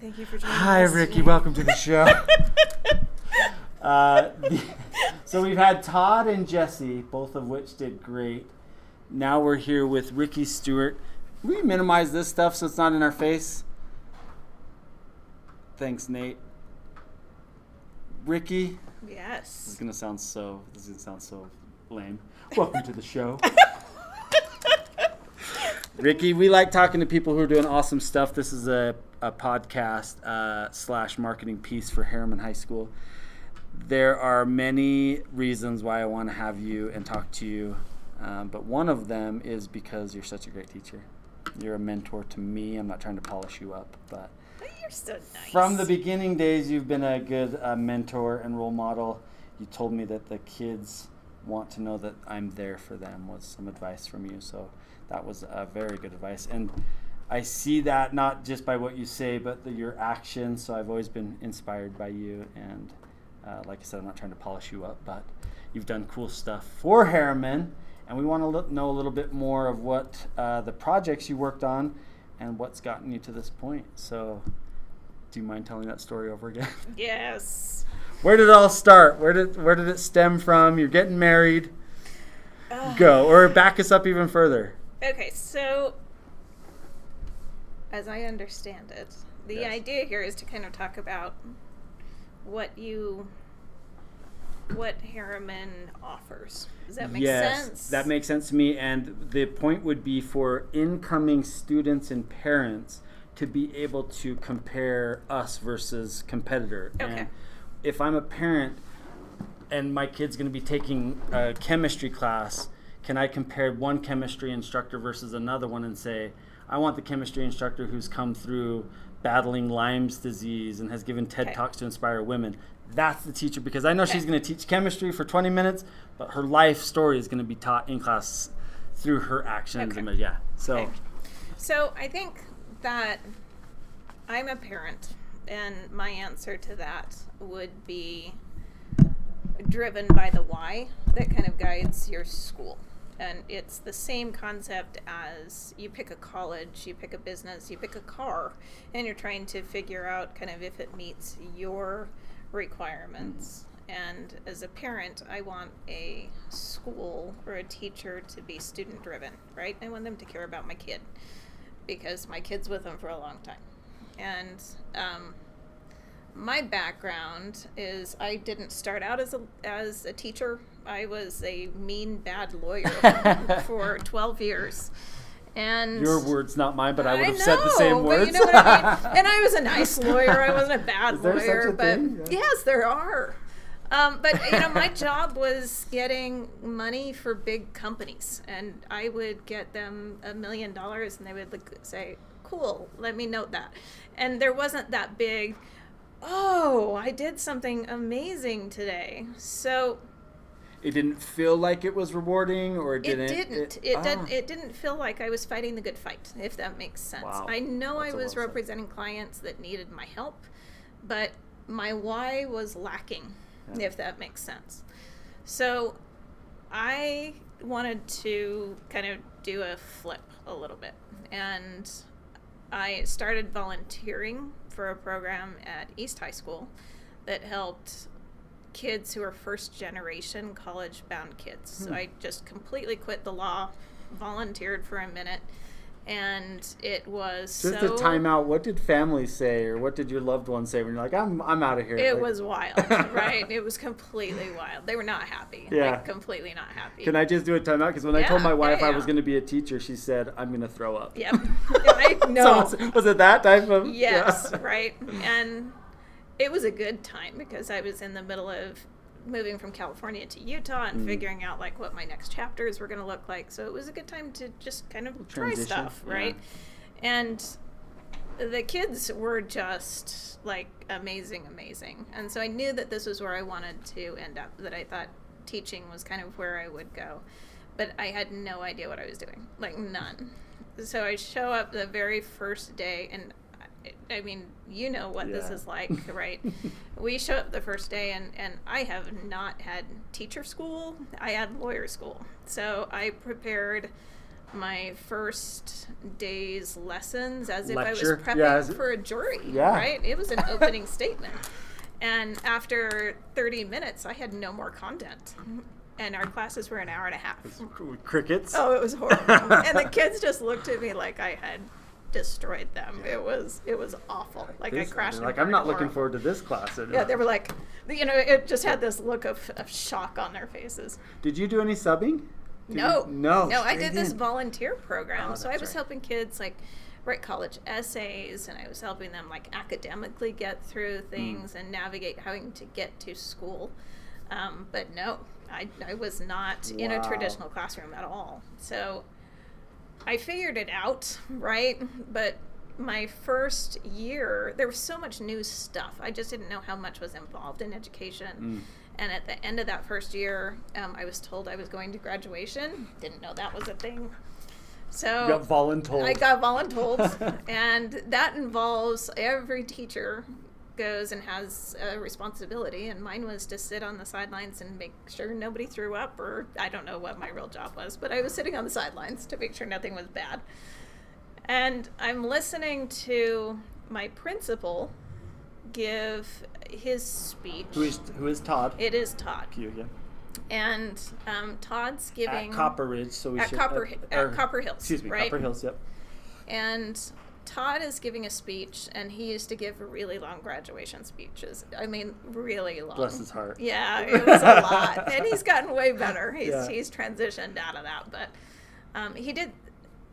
Thank you for joining Hi, us Rickee. today. Welcome to the show. So we've had Todd and Jesse, both of which did great. Now we're here with Rickee Stewart. Can we minimize this stuff so it's not in our face? Thanks, Nate. Rickee. Yes. This is gonna sound so lame. Welcome to the show. Rickee, we like talking to people who are doing awesome stuff. This is a podcast / marketing piece for Harriman High School. There are many reasons why I want to have you and talk to you, but one of them is because you're such a great teacher. You're a mentor to me. I'm not trying to polish you up, but You're so nice. from the beginning days, you've been a good mentor and role model. You told me that the kids want to know that I'm there for them was some advice from you, so that was very good advice. And I see that not just by what you say, but your actions. So I've always been inspired by you. And like I said, I'm not trying to polish you up, but you've done cool stuff for Harriman. And we want to know a little bit more of what the projects you worked on and what's gotten you to this point. So do you mind telling that story over again? Yes. Where did it all start? Where did it stem from? You're getting married. Go. Or back us up even further. Okay, so as I understand it, the Yes. idea here is to kind of talk about what Harriman offers. Does that make sense? That makes sense to me. And the point would be for incoming students and parents to be able to compare us versus competitor. Okay. And if I'm a parent and my kid's going to be taking a chemistry class, can I compare one chemistry instructor versus another one and say, I want the chemistry instructor who's come through battling Lyme's disease and has given TED Talks to inspire women. That's the teacher, because I know she's going to teach chemistry for 20 minutes, but her life story is going to be taught in class through her actions. Okay. And yeah. So Okay. So I think that I'm a parent, and my answer to that would be driven by the why that kind of guides your school. And it's the same concept as you pick a college, you pick a business, you pick a car, and you're trying to figure out kind of if it meets your requirements. And as a parent, I want a school or a teacher to be student driven, right? I want them to care about my kid because my kid's with them for a long time. And my background is I didn't start out as a teacher. I was a mean, bad lawyer for 12 years. And your words, not mine, but I would have know, said the same words. But you know what I mean? And I was a nice lawyer. I wasn't a bad Is there lawyer. such a but thing? Yeah. yes, there are. But my job was getting money for big companies, and I would get them $1 million, and they would say, "Cool, let me note that." And there wasn't that big, "Oh, I did something amazing today." So It didn't feel like it was rewarding, or it it didn't? didn't. It didn't feel like I was fighting the good fight, if that makes sense. Wow. I know I That's was well said. representing clients that needed my help, but my why was lacking, if that makes sense. So I wanted to kind of do a flip a little bit, and I started volunteering for a program at East High School that helped kids who are first generation college bound kids. So I just completely quit the law, volunteered for a minute, and it was Just so a timeout. What did families say, or what did your loved ones say when you're like, I'm out of here? it Like, was wild, right? It was completely wild. They were not happy. Yeah. Like completely not happy. Can I just do a timeout? Because when I told Yeah, my wife yeah, I yeah. was going to be a teacher, she said, I'm going to throw up. Yep. I know. So was it that type of? Yes, Yeah. right. And it was a good time because I was in the middle of moving from California to Utah and figuring out like what my next chapters were going to look like. So it was a good time to just kind of try Transition, stuff, yeah. right? And the kids were just like amazing. And so I knew that this was where I wanted to end up, that I thought teaching was kind of where I would go. But I had no idea what I was doing, like none. So I show up the very first day, and I mean, you know what this Yeah. is like, right? We show up the first day, and I have not had teacher school. I had lawyer school. So I prepared my first day's lessons as if Lecture. I was prepping Yeah, for a jury, Yeah. right? It was an opening statement. And after 30 minutes, I had no more content. And our classes were an hour and a half. Crickets. Oh, it was horrible. And the kids just looked at me like I had destroyed them. It was awful. Like I crashed. Like, I'm not looking forward to this class anymore. Yeah, they were like, it just had this look of shock on their faces. Did you do any subbing? No, I did this straight in. volunteer program. Oh, So I that's was right. helping kids like write college essays, and I was helping them like academically get through things and navigate having to get to school. But no, I was not in a Wow. traditional classroom at all. So I figured it out, right? But my first year, there was so much new stuff. I just didn't know how much was involved in education. And at the end of that first year, I was told I was going to graduation. Didn't know that was a thing. So You got voluntold. I got voluntold. And that involves every teacher goes and has a responsibility, and mine was to sit on the sidelines and make sure nobody threw up, or I don't know what my real job was, but I was sitting on the sidelines to make sure nothing was bad. And I'm listening to my principal give his speech. Who is Todd? It is Todd. You, yeah. And Todd's giving At Copper Ridge, so we at should... Copper Hills, Excuse me, right? Copper Hills, yep. And Todd is giving a speech, and he used to give really long graduation speeches. I mean, really long. Bless his heart. Yeah, it was a lot. And he's gotten way better. Yeah. He's transitioned out of that. But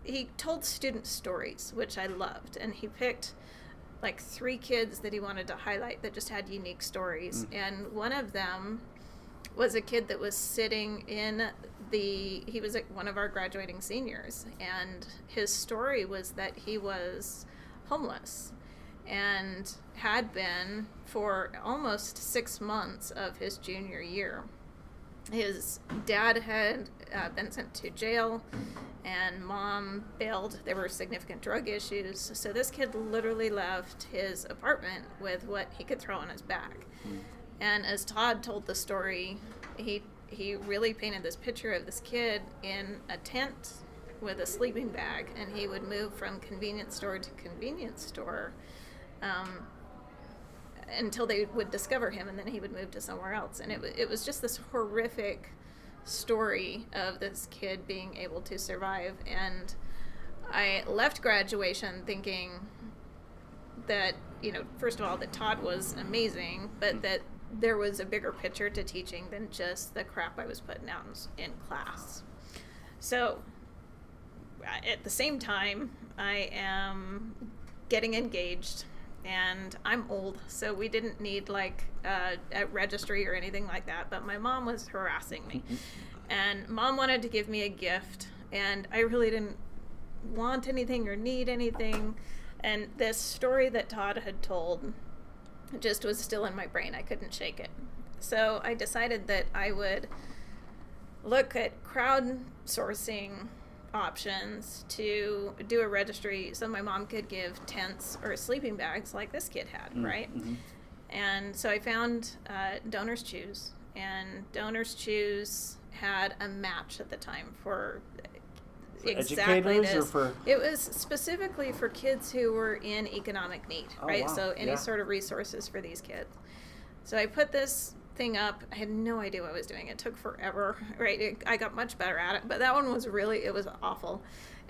he told student stories, which I loved. And he picked like 3 kids that he wanted to highlight that just had unique stories. And one of them was a kid that was sitting in he was one of our graduating seniors, and his story was that he was homeless and had been for almost 6 months of his junior year. His dad had been sent to jail, and mom bailed. There were significant drug issues, so this kid literally left his apartment with what he could throw on his back. And as Todd told the story, he really painted this picture of this kid in a tent with a sleeping bag, and he would move from convenience store to convenience store until they would discover him, and then he would move to somewhere else. And it was just this horrific story of this kid being able to survive. And I left graduation thinking that, first of all, that Todd was amazing, but that there was a bigger picture to teaching than just the crap I was putting out in class. So at the same time, I am getting engaged, and I'm old, so we didn't need like a registry or anything like that, but my mom was harassing me. And mom wanted to give me a gift, and I really didn't want anything or need anything. And this story that Todd had told just was still in my brain. I couldn't shake it. So I decided that I would look at crowdsourcing options to do a registry so my mom could give tents or sleeping bags like this kid had, right? And so I found Donors Choose, and Donors Choose had a match at the time for exactly educators, this. or for... It was specifically for kids who were in economic need, right? Wow. So any Yeah. sort of resources for these kids. So I put this thing up. I had no idea what I was doing. It took forever, right? I got much better at it, but that one was it was awful.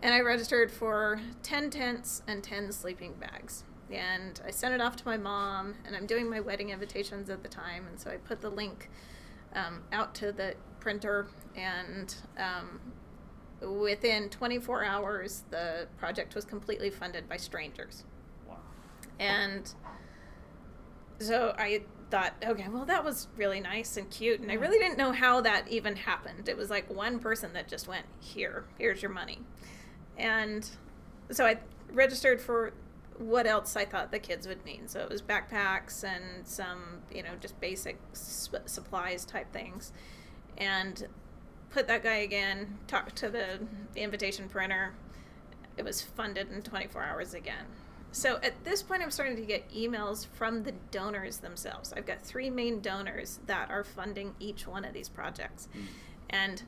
And I registered for 10 tents and 10 sleeping bags. And I sent it off to my mom, and I'm doing my wedding invitations at the time, and so I put the link out to the printer, and within 24 hours, the project was completely funded by strangers. Wow. And so I thought, okay, well, that was really nice and cute, and I really didn't know how that even happened. It was like one person that just went, here's your money. And so I registered for what else I thought the kids would need. So it was backpacks and some, just basic supplies type things. And put that guy again, talked to the invitation printer. It was funded in 24 hours again. So at this point, I'm starting to get emails from the donors themselves. I've got 3 main donors that are funding each one of these projects. And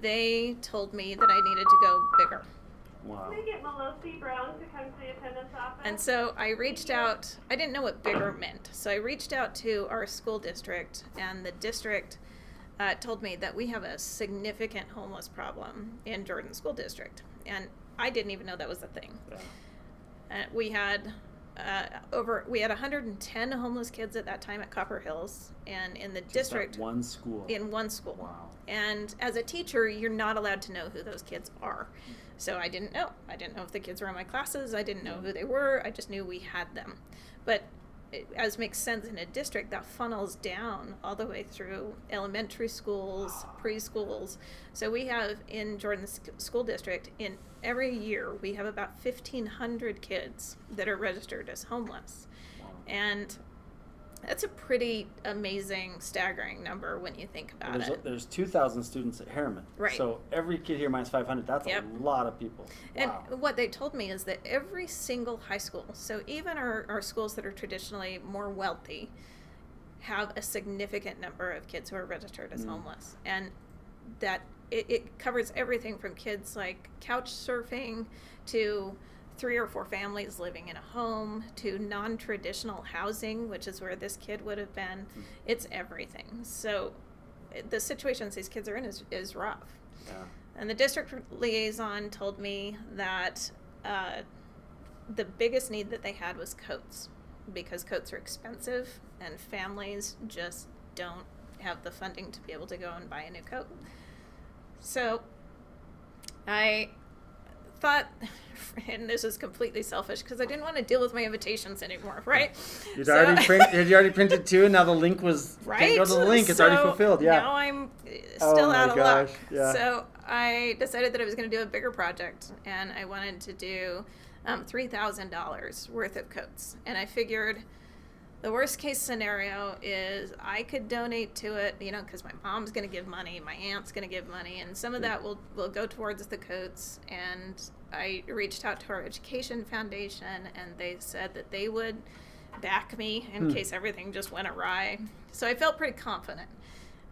they told me that I needed to go bigger. Wow. Can I get Melosi Brown to come to the attendance office? And so I reached out. I didn't know what bigger meant. So I reached out to our school district, and the district told me that we have a significant homeless problem in Jordan School District. And I didn't even know that was a thing. Yeah. We had 110 homeless kids at that time at Copper Hills, and in the Just district, that one school. in one school. Wow. And as a teacher, you're not allowed to know who those kids are. So I didn't know. I didn't know if the kids were in my classes. I didn't know who they were. I just knew we had them. But as makes sense in a district, that funnels down all the way through elementary schools, preschools. So we have in Jordan School District, in every year, we have about 1,500 kids that are registered as homeless. Wow. And that's a pretty amazing, staggering number when you think about it. There's 2,000 students at Harriman. Right. So every kid here minus 500, that's Yep. a lot of people. And Wow. what they told me is that every single high school, so even our schools that are traditionally more wealthy, have a significant number of kids who are registered as homeless. And that it covers everything from kids like couch surfing to 3 or 4 families living in a home to non-traditional housing, which is where this kid would have been. It's everything. So the situations these kids are in is rough. Yeah. And the district liaison told me that the biggest need that they had was coats, because coats are expensive and families just don't have the funding to be able to go and buy a new coat. So I thought, and this is completely selfish because I didn't want to deal with my invitations anymore, right? Had you already printed 2 and now the link was, right? can't go to the link, it's already fulfilled, yeah. Now I'm Oh still my out of gosh, luck. yeah. So I decided that I was going to do a bigger project, and I wanted to do $3,000 worth of coats. And I figured the worst case scenario is I could donate to it, because my mom's going to give money, my aunt's going to give money, and some of that will go towards the coats. And I reached out to our education foundation, and they said that they would back me in case everything just went awry. So I felt pretty confident.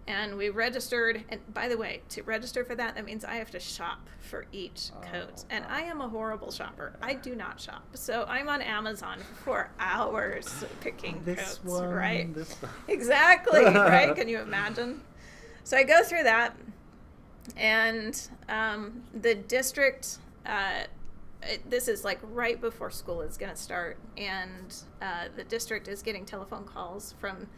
And we registered, and by the way, to register for that means I have to shop for each coat. And I am a horrible shopper. I do not shop. So I'm on Amazon for hours picking coats, right? This one. Exactly, right? Can you imagine? So I go through that, and the district, this is like right before school is going to start, and the district is getting telephone calls from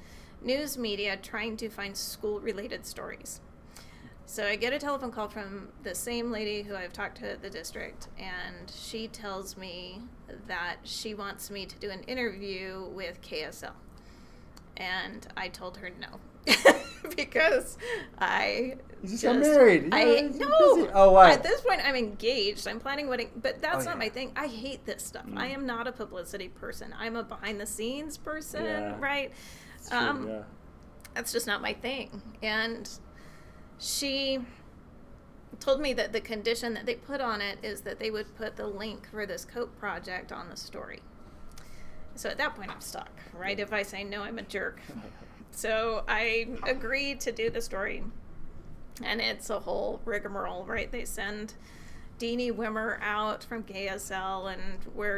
news media trying to find school-related stories. So I get a telephone call from the same lady who I've talked to at the district, and she tells me that she wants me to do an interview with KSL. And I told her no. Because I You just got married. I Yeah, no. busy. Oh, wow. At this point, I'm engaged. I'm planning wedding, but that's not yeah. my thing. I hate this stuff. I am not a publicity person. I'm a behind-the-scenes person, Yeah. right? It's true, yeah. That's just not my thing. And she told me that the condition that they put on it is that they would put the link for this coat project on the story. So at that point, I'm stuck, right? If I say no, I'm a jerk. So I agreed to do the story, and it's a whole rigmarole, right? They send Deanie Wimmer out from KSL, and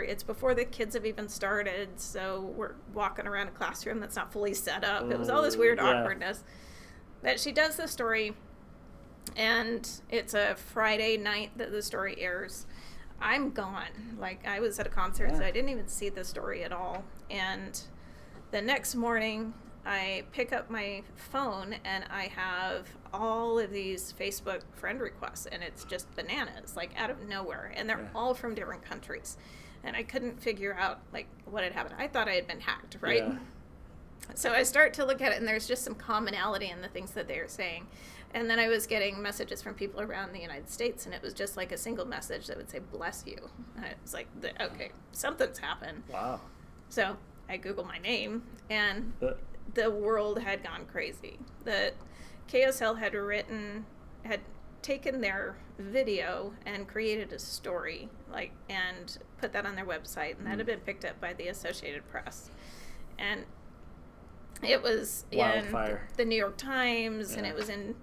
it's before the kids have even started, so we're walking around a classroom that's not fully set up. It was all this weird awkwardness. That she does the story, and it's a Friday night that the story airs. I'm gone. Like, I was at a concert, so I didn't even see the story at all. And the next morning, I pick up my phone, and I have all of these Facebook friend requests, and it's just bananas, like out of nowhere, and they're all from different countries. And I couldn't figure out like what had happened. I thought I had been hacked, right? Yeah. So I start to look at it, and there's just some commonality in the things that they are saying. And then I was getting messages from people around the United States, and it was just like a single message that would say, "Bless you." And it was like, okay, something's happened. Wow. So I Google my name, and the world had gone crazy. The KSL had taken their video and created a story, and put that on their website, and that had been picked up by the Associated Press. And it was Wildfire. in the New York Times, and it was in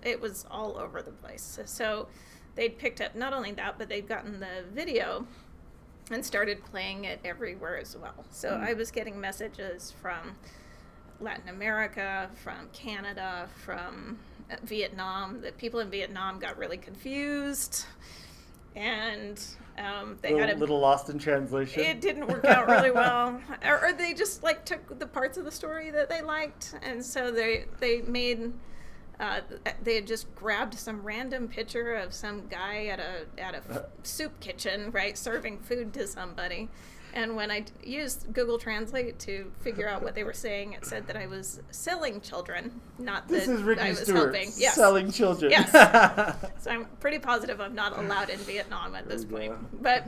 It was all over the place. So they'd picked up not only that, but they'd gotten the video and started playing it everywhere as well. So I was getting messages from Latin America, from Canada, from Vietnam. The people in Vietnam got really confused, and they had a little lost in translation. It didn't work out really well, or they just like took the parts of the story that they liked, and so they made. They had just grabbed some random picture of some guy at a soup kitchen, right, serving food to somebody. And when I used Google Translate to figure out what they were saying, it said that I was selling children, not This that is Rickee I was Stewart helping. Yes. selling children. Yes. So I'm pretty positive I'm not allowed in Vietnam at this point. But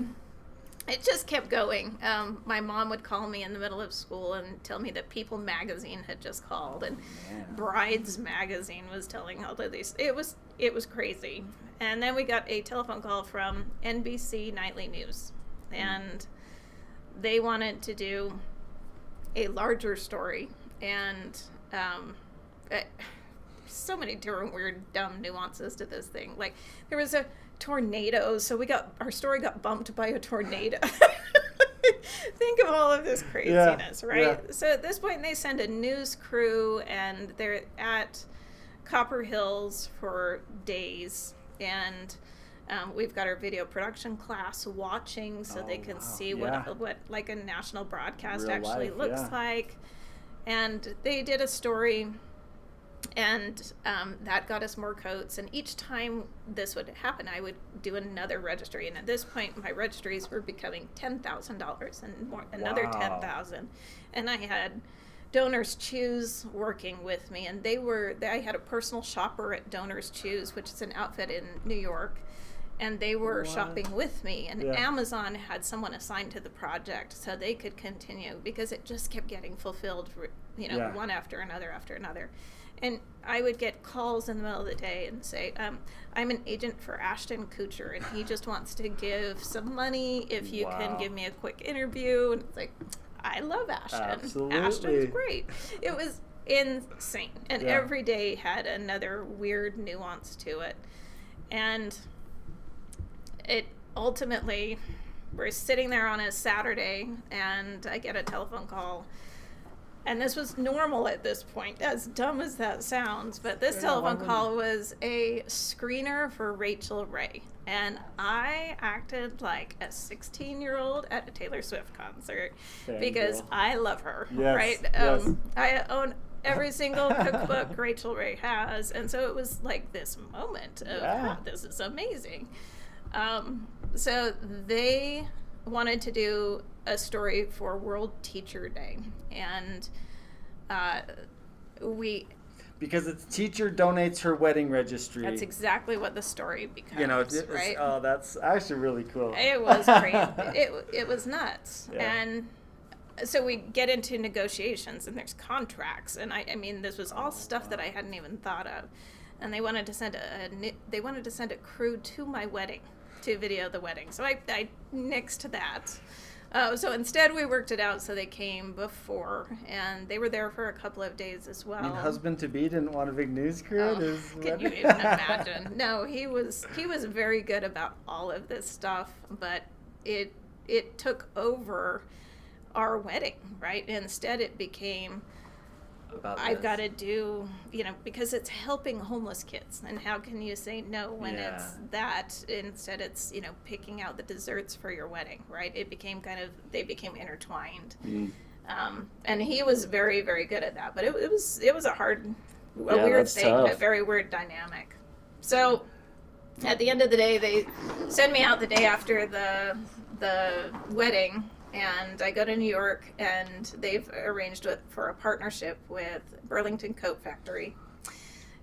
it just kept going. My mom would call me in the middle of school and tell me that People magazine had just called, and Brides magazine was telling all of these. It was crazy. And then we got a telephone call from NBC Nightly News, and they wanted to do a larger story, and so many different weird, dumb nuances to this thing. Like, there was a tornado, so our story got bumped by a tornado. Think of all of this craziness, right? Yeah. So at this point, they send a news crew, and they're at Copper Hills for days, and we've got our video production class watching, so they can see what like a national broadcast Real actually life, looks like. And they did a story, and that got us more coats. And each time this would happen, I would do another registry. And at this point, my registries were becoming $10,000 and more, another $10,000. And I had Donors Choose working with me, and I had a personal shopper at Donors Choose, which is an outfit in New York. And they were shopping with me, and Amazon had someone assigned to the project so they could continue, because it just kept getting fulfilled, one after another. And I would get calls in the middle of the day and say, I'm an agent for Ashton Kutcher, and he just wants to give some money if you can give me a quick interview. And it's like, I love Ashton. Absolutely. Ashton's great. It was insane. And every day had another weird nuance to it. And it ultimately, we're sitting there on a Saturday, and I get a telephone call. And this was normal at this point, as dumb as that sounds, but this telephone call was a screener for Rachel Ray. And I acted like a 16-year-old at a Taylor Swift concert because I love her, right? I own every single cookbook Rachel Ray has, and so it was like this moment of, oh, this is amazing. So they wanted to do a story for World Teacher Day, and because it's teacher donates her wedding registry. That's exactly what the story becomes, right? Oh, that's actually really cool. It was great. It was nuts. And so we get into negotiations, and there's contracts, and I mean, this was all stuff that I hadn't even thought of. And they wanted to send a crew to my wedding to video the wedding. So I nixed that. So instead we worked it out, so they came before, and they were there for a couple of days as well. And husband-to-be didn't want a big news crew at his wedding? Can you even imagine? No, he was very good about all of this stuff, but it took over our wedding, right? Instead it became, I've got to do, because it's helping homeless kids, and how can you say no when it's that? Instead it's, picking out the desserts for your wedding, right? It became they became intertwined. And he was very, very good at that, but it was a weird thing, tough. A very weird dynamic. So at the end of the day, they send me out the day after the wedding, and I go to New York, and they've arranged for a partnership with Burlington Coat Factory.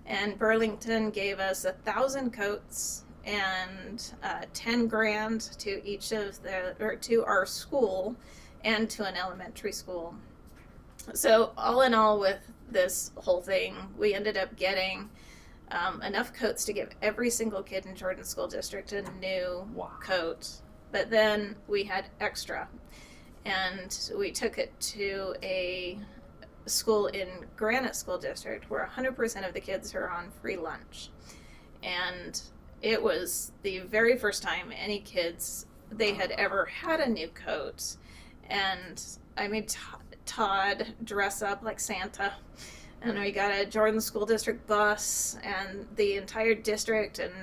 And Burlington gave us 1,000 coats and $10,000 to each to our school and to an elementary school. So all in all, with this whole thing, we ended up getting enough coats to give every single kid in Jordan School District a new coat. But then we had extra, and we took it to school in Granite School District where 100% of the kids are on free lunch. And it was the very first time any kids, they had ever had a new coat. And I made Todd dress up like Santa. And we got a Jordan School District bus, and the entire district and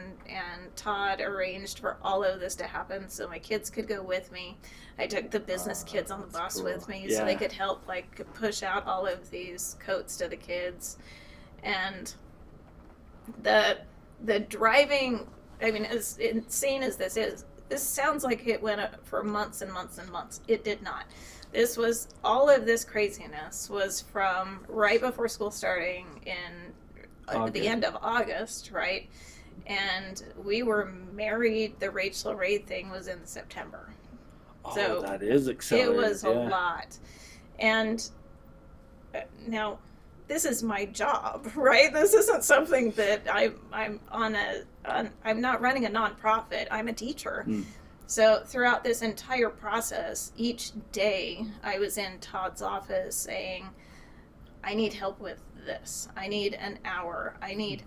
Todd arranged for all of this to happen so my kids could go with me. I took the business kids on the bus cool. with me Yeah. so they could help like push out all of these coats to the kids. And the driving, I mean, as insane as this is, this sounds like it went for months and months and months. It did not. This was, all of this craziness was from right before school starting in the end of August, right? And we were married, the Rachel Ray thing was in September. Oh, So that is accelerated. it was a lot. And now, this is my job, right? This isn't something that I'm not running a nonprofit. I'm a teacher. So throughout this entire process, each day I was in Todd's office saying, I need help with this. I need an hour. I need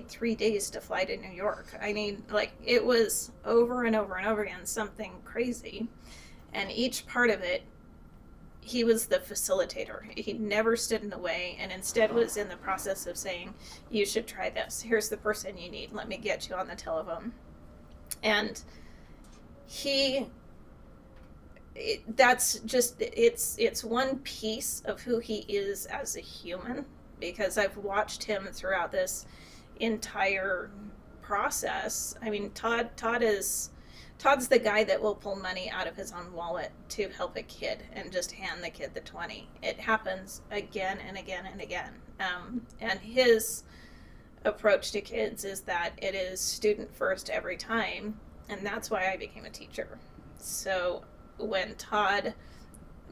3 days to fly to New York. I need, like, it was over and over and over again, something crazy. And each part of it, he was the facilitator. He never stood in the way, and instead was in the process of saying, you should try this. Here's the person you need. Let me get you on the telephone. And it's one piece of who he is as a human, because I've watched him throughout this entire process. I mean, Todd's the guy that will pull money out of his own wallet to help a kid and just hand the kid the 20. It happens again and again and again. And his approach to kids is that it is student first every time. And that's why I became a teacher. So when Todd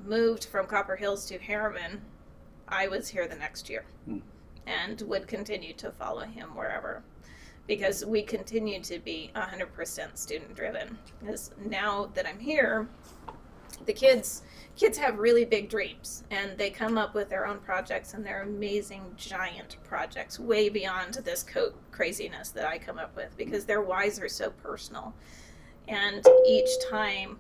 moved from Copper Hills to Harriman, I was here the next year and would continue to follow him wherever, because we continue to be 100% student driven. Because now that I'm here, the kids have really big dreams, and they come up with their own projects, and they're amazing giant projects way beyond this craziness that I come up with, because their whys are so personal. And each time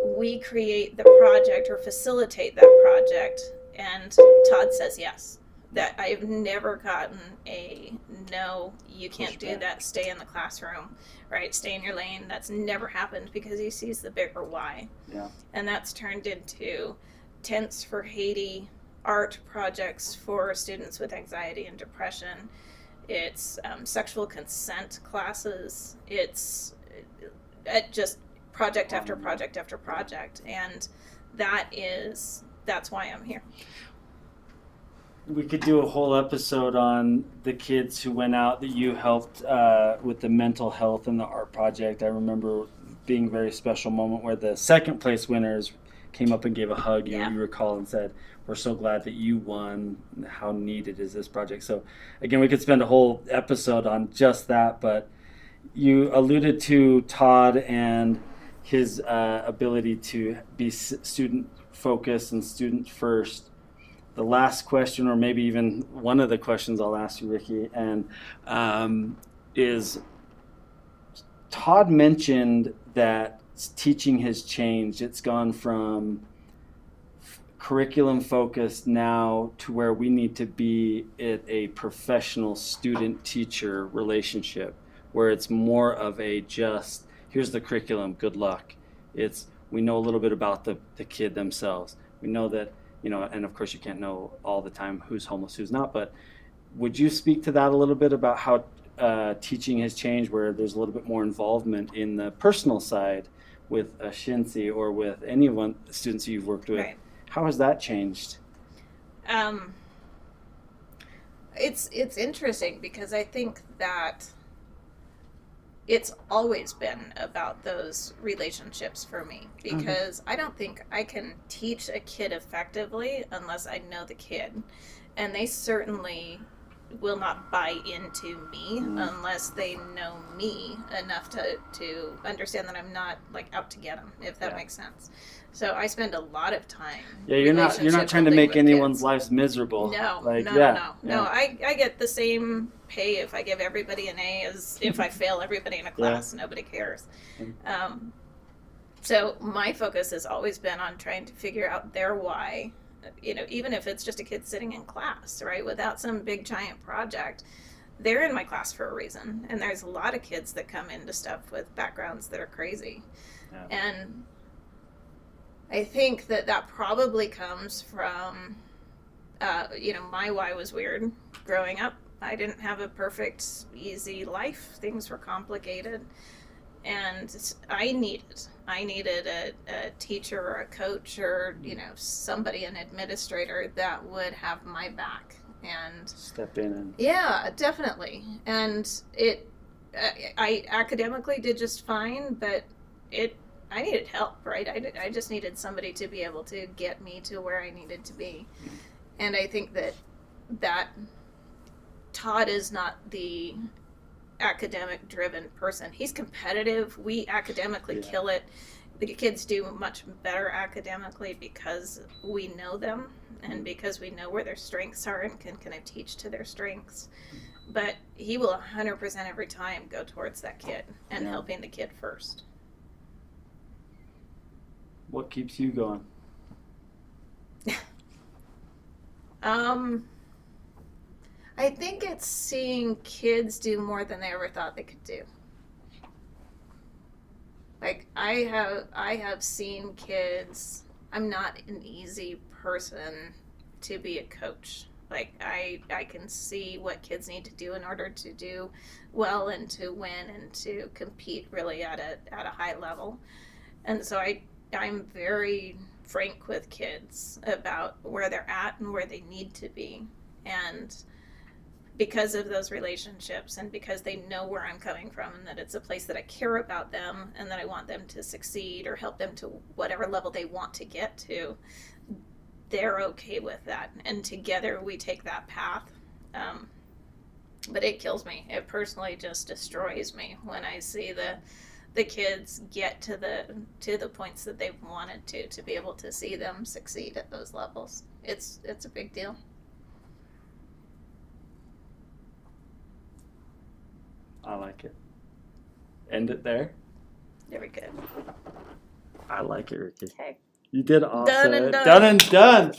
we create the project or facilitate that project, and Todd says yes. That I've never gotten a no, you can't do that, stay in the classroom, right? Stay in your lane. That's never happened, because he sees the bigger why. Yeah. And that's turned into Tents for Haiti, art projects for students with anxiety and depression. It's sexual consent classes. It's just project after project after project. And that's why I'm here. We could do a whole episode on the kids who went out that you helped with the mental health and the art project. I remember being a very special moment where the second place winners came up and gave a hug. You recall, and said, we're so glad that you won. How needed is this project? So again, we could spend a whole episode on just that, but you alluded to Todd and his ability to be student focused and student first. The last question, or maybe even one of the questions I'll ask you, Rickee, and is Todd mentioned that teaching has changed. It's gone from curriculum focused now to where we need to be at a professional student-teacher relationship, where it's more of a just, here's the curriculum, good luck. It's, we know a little bit about the kid themselves. We know that, and of course you can't know all the time who's homeless, who's not, but would you speak to that a little bit about how teaching has changed, where there's a little bit more involvement in the personal side with Shinsi or with any of the students you've worked with? Right. How has that changed? It's interesting, because I think that it's always been about those relationships for me, because I don't think I can teach a kid effectively unless I know the kid. And they certainly will not buy into me unless they know me enough to understand that I'm not like out to get them, if that makes sense. So I spend a lot of time. Yeah, you're not trying to building make with anyone's kids. lives miserable. No, Like, no. I get the same pay if I give everybody an A as if I fail everybody in a class. Nobody cares. So my focus has always been on trying to figure out their why. You know, even if it's just a kid sitting in class, right, without some big giant project, they're in my class for a reason. And there's a lot of kids that come into stuff with backgrounds that are crazy. Yeah. And I think that probably comes from, my why was weird growing up. I didn't have a perfect, easy life. Things were complicated. And I needed a teacher or a coach or, somebody, an administrator that would have my back and step in. And yeah, definitely. And I academically did just fine, but I needed help, right? I just needed somebody to be able to get me to where I needed to be. And I think that Todd is not the academic driven person. He's competitive. We academically kill it. The kids do much better academically because we know them and because we know where their strengths are and can kind of teach to their strengths. But he will 100% every time go towards that kid and helping the kid first. What keeps you going? I think it's seeing kids do more than they ever thought they could do. Like I have seen kids. I'm not an easy person to be a coach. Like I can see what kids need to do in order to do well and to win and to compete really at a high level. And so I'm very frank with kids about where they're at and where they need to be. And because of those relationships and because they know where I'm coming from and that it's a place that I care about them and that I want them to succeed or help them to whatever level they want to get to, they're okay with that. And together we take that path. But it kills me. It personally just destroys me when I see the kids get to the points that they've wanted to be able to see them succeed at those levels. It's a big deal. I like it. End it there. Very good. I like it, Rickee. Okay. You did awesome. Done and done. Done and done.